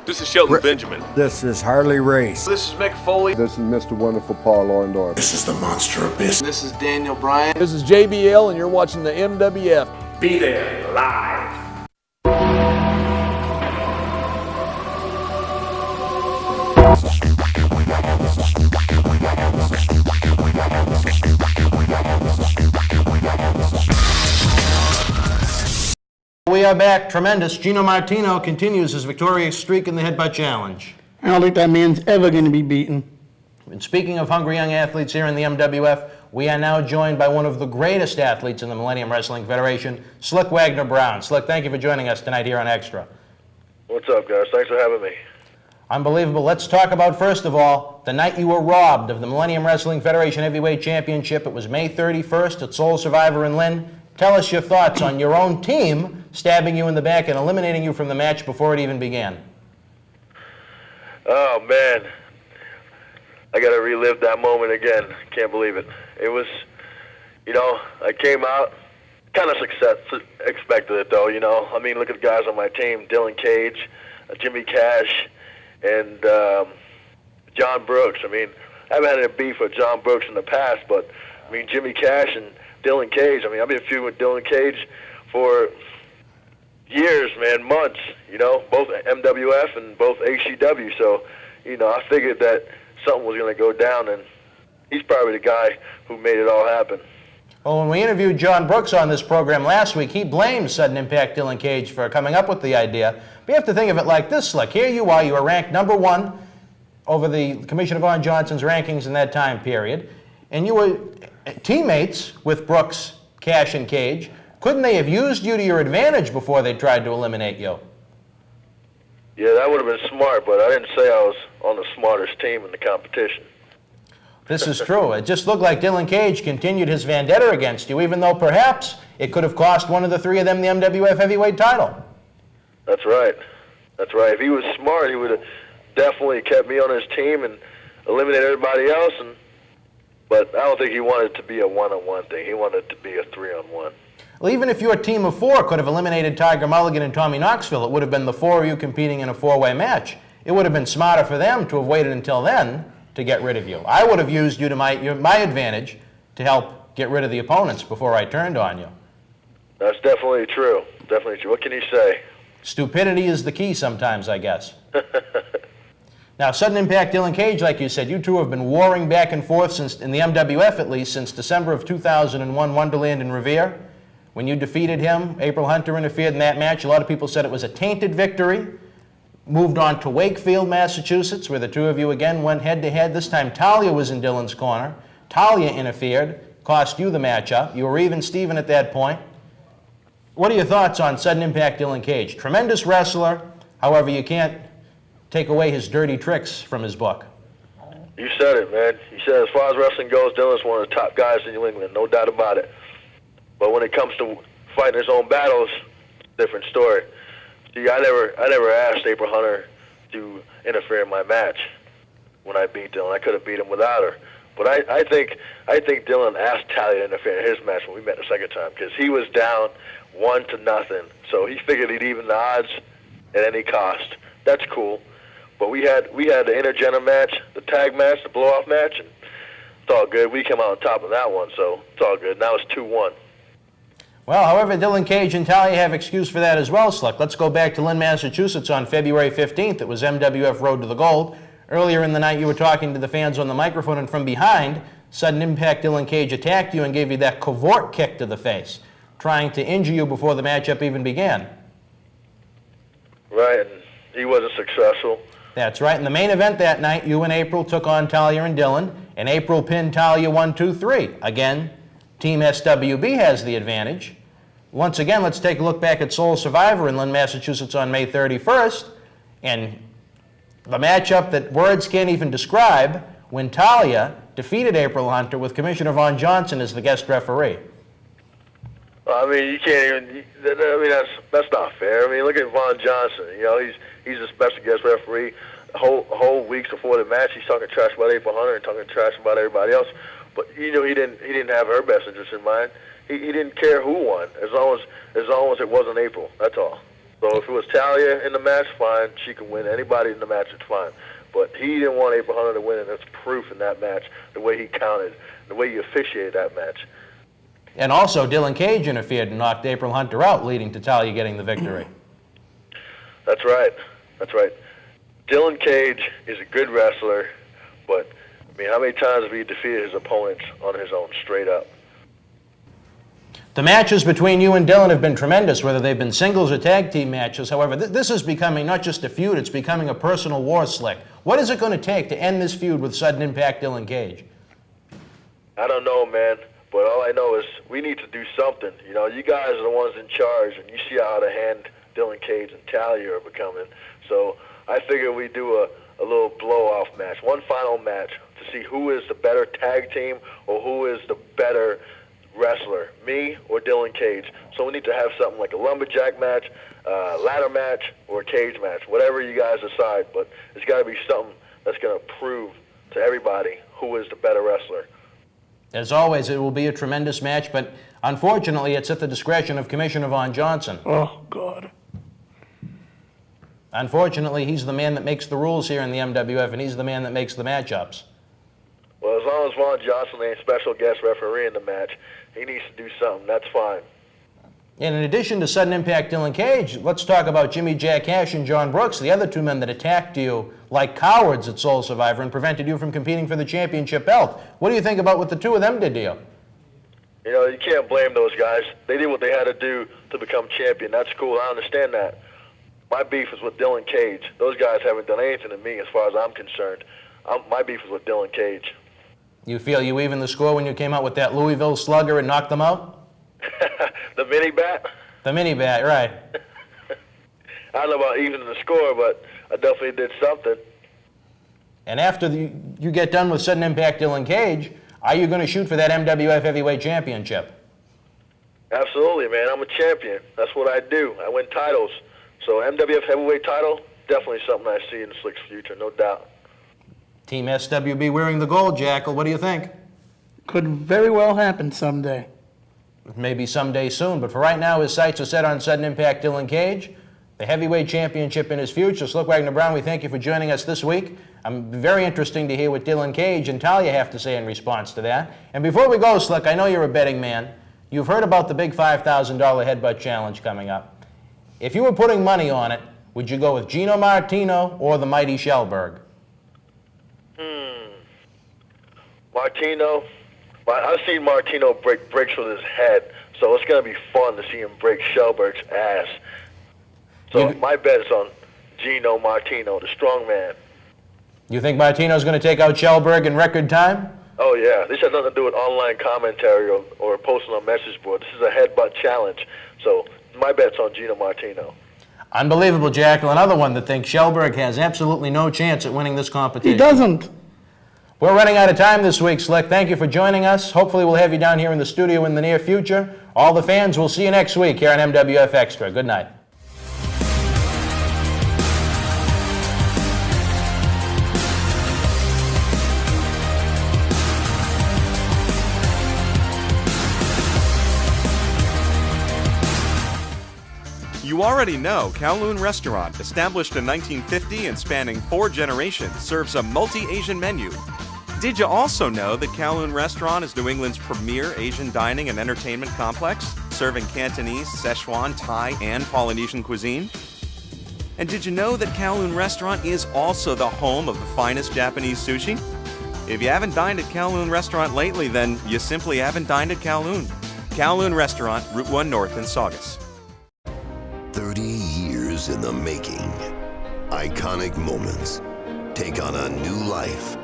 This is Shelton Benjamin. This is Harley Race. This is Mick Foley. This is Mr. Wonderful Paul Orndorff. This is the Monster Abyss. This is Daniel Bryan. This is JBL, and you're watching the MWF. Be there live. We are back. Tremendous. Gino Martino continues his victorious streak in the Headbutt Challenge. I don't think that man's ever going to be beaten. And speaking of hungry young athletes here in the MWF, we are now joined by one of the greatest athletes in the Millennium Wrestling Federation, Slyck Wagner Brown. Slyck, thank you for joining us tonight here on Extra. What's up, guys? Thanks for having me. Unbelievable. Let's talk about, first of all, the night you were robbed of the Millennium Wrestling Federation Heavyweight Championship. It was May 31st at Soul Survivor in Lynn. Tell us your thoughts on your own team stabbing you in the back and eliminating you from the match before it even began. Oh, man. I got to relive that moment again. Can't believe it. It was, I came out, kind of expected it, though, I mean, look at the guys on my team, Dylan Cage, Jimmy Cash, and John Brooks. I mean, I haven't had any beef with John Brooks in the past, but, I mean, Jimmy Cash and Dylan Cage, I mean, I've been feuding with Dylan Cage for years, man, months, both MWF and both HCW. So, I figured that something was going to go down, and he's probably the guy who made it all happen. Well, when we interviewed John Brooks on this program last week, he blamed Sudden Impact Dylan Cage for coming up with the idea. But you have to think of it like this, Slick. Here you are ranked #1 over the Commissioner Vaughn Johnson's rankings in that time period, and you were teammates with Brooks, Cash, and Cage. Couldn't they have used you to your advantage before they tried to eliminate you? Yeah, that would have been smart, but I didn't say I was on the smartest team in the competition. This is true. It just looked like Dylan Cage continued his vendetta against you, even though perhaps it could have cost one of the three of them the MWF heavyweight title. That's right. That's right. If he was smart, he would have definitely kept me on his team and eliminated everybody else. But I don't think he wanted it to be a one-on-one thing. He wanted it to be a 3-on-1. Well, even if your team of 4 could have eliminated Tiger Mulligan and Tommy Knoxville, it would have been the 4 of you competing in a 4-way match. It would have been smarter for them to have waited until then to get rid of you. I would have used you to my advantage to help get rid of the opponents before I turned on you. That's definitely true. Definitely true. What can you say? Stupidity is the key sometimes, I guess. Now, Sudden Impact Dylan Cage, like you said, you two have been warring back and forth since, in the MWF at least, since December of 2001, Wonderland in Revere. When you defeated him, April Hunter interfered in that match. A lot of people said it was a tainted victory. Moved on to Wakefield, Massachusetts, where the two of you again went head-to-head. This time Talia was in Dylan's corner. Talia interfered, cost you the matchup. You were even Steven at that point. What are your thoughts on Sudden Impact Dylan Cage? Tremendous wrestler. However, you can't take away his dirty tricks from his book. You said it, man. You said as far as wrestling goes, Dylan's one of the top guys in New England, no doubt about it. But when it comes to fighting his own battles, different story. See, I never asked April Hunter to interfere in my match when I beat Dylan. I could have beat him without her. But I think Dylan asked Talia to interfere in his match when we met the second time because he was down 1-0. So he figured he'd even the odds at any cost. That's cool. But we had the intergender match, the tag match, the blow-off match, and it's all good. We came out on top of that one, so it's all good. Now it's 2-1. Well, however, Dylan Cage and Talia have excuse for that as well, Slick. Let's go back to Lynn, Massachusetts on February 15th. It was MWF Road to the Gold. Earlier in the night, you were talking to the fans on the microphone, and from behind, Sudden Impact Dylan Cage attacked you and gave you that cavort kick to the face, trying to injure you before the matchup even began. Right, and he wasn't successful. That's right. In the main event that night, you and April took on Talia and Dylan, and April pinned Talia 1-2-3. Again, Team SWB has the advantage. Once again, let's take a look back at Soul Survivor in Lynn, Massachusetts on May 31st, and the matchup that words can't even describe when Talia defeated April Hunter with Commissioner Vaughn Johnson as the guest referee. I mean, you can't even. I mean, that's not fair. I mean, look at Vaughn Johnson. He's a special guest referee. Whole weeks before the match, he's talking trash about April Hunter and talking trash about everybody else. But he didn't have her best interest in mind. He didn't care who won as long as it wasn't April. That's all. So if it was Talia in the match, fine, she can win. Anybody in the match, it's fine. But he didn't want April Hunter to win, and that's proof in that match, the way he counted, the way he officiated that match. And also, Dylan Cage interfered and knocked April Hunter out, leading to Talia getting the victory. That's right. That's right. Dylan Cage is a good wrestler, but, I mean, how many times have he defeated his opponents on his own, straight up? The matches between you and Dylan have been tremendous, whether they've been singles or tag team matches. However, this is becoming not just a feud, it's becoming a personal war, Slyck. What is it going to take to end this feud with Sudden Impact Dylan Cage? I don't know, man, but all I know is we need to do something. You know, you guys are the ones in charge, and you see how the hand Dylan Cage and Talia are becoming. So I figure we do a little blow-off match, one final match, to see who is the better tag team or who is the better wrestler, me or Dylan Cage. So we need to have something like a lumberjack match, ladder match, or a cage match, whatever you guys decide. But it's got to be something that's going to prove to everybody who is the better wrestler. As always, it will be a tremendous match, but unfortunately, it's at the discretion of Commissioner Von Johnson. Oh, God. Unfortunately, he's the man that makes the rules here in the MWF, and he's the man that makes the matchups. Well, as long as Von Johnson ain't special guest referee in the match, he needs to do something. That's fine. And in addition to Sudden Impact Dylan Cage, let's talk about Jimmy Jack Hash and John Brooks, the other two men that attacked you like cowards at Soul Survivor and prevented you from competing for the championship belt. What do you think about what the two of them did to you? You know, you can't blame those guys. They did what they had to do to become champion. That's cool. I understand that. My beef is with Dylan Cage. Those guys haven't done anything to me as far as I'm concerned. My beef is with Dylan Cage. You feel you evened the score when you came out with that Louisville slugger and knocked them out? The mini bat? The mini bat, right. I don't know about evening the score, but I definitely did something. And after you get done with Sudden Impact Dylan Cage, are you going to shoot for that MWF Heavyweight Championship? Absolutely, man. I'm a champion. That's what I do. I win titles. So MWF Heavyweight title, definitely something I see in the Slyck's future, no doubt. Team SWB wearing the gold, Jackal. What do you think? Could very well happen someday. Maybe someday soon, but for right now, his sights are set on Sudden Impact Dylan Cage, the heavyweight championship in his future. Slyck Wagner Brown, we thank you for joining us this week. Very interesting to hear what Dylan Cage and Talia have to say in response to that. And before we go, Slyck, I know you're a betting man. You've heard about the big $5,000 headbutt challenge coming up. If you were putting money on it, would you go with Gino Martino or the mighty Shellberg? Martino. I've seen Martino break bricks with his head, so it's going to be fun to see him break Shellberg's ass. So my bet is on Gino Martino, the strong man. You think Martino's going to take out Shellberg in record time? Oh, yeah. This has nothing to do with online commentary or posting on message board. This is a headbutt challenge. So my bet's on Gino Martino. Unbelievable, Jackal. Another one that thinks Shellberg has absolutely no chance at winning this competition. He doesn't. We're running out of time this week, Slyck. Thank you for joining us. Hopefully we'll have you down here in the studio in the near future. All the fans, we'll see you next week here on MWF Extra. Good night. You already know Kowloon Restaurant, established in 1950 and spanning 4 generations, serves a multi-Asian menu. Did you also know that Kowloon Restaurant is New England's premier Asian dining and entertainment complex, serving Cantonese, Szechuan, Thai, and Polynesian cuisine? And did you know that Kowloon Restaurant is also the home of the finest Japanese sushi? If you haven't dined at Kowloon Restaurant lately, then you simply haven't dined at Kowloon. Kowloon Restaurant, Route 1 North in Saugus. 30 years in the making. Iconic moments take on a new life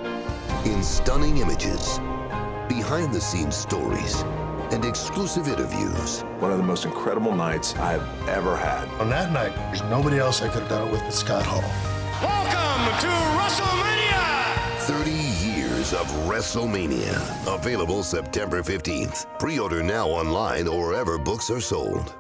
in stunning images, behind-the-scenes stories, and exclusive interviews. One of the most incredible nights I've ever had. On that night, there's nobody else I could have done it with but Scott Hall. Welcome to WrestleMania! 30 years of WrestleMania. Available September 15th. Pre-order now online or wherever books are sold.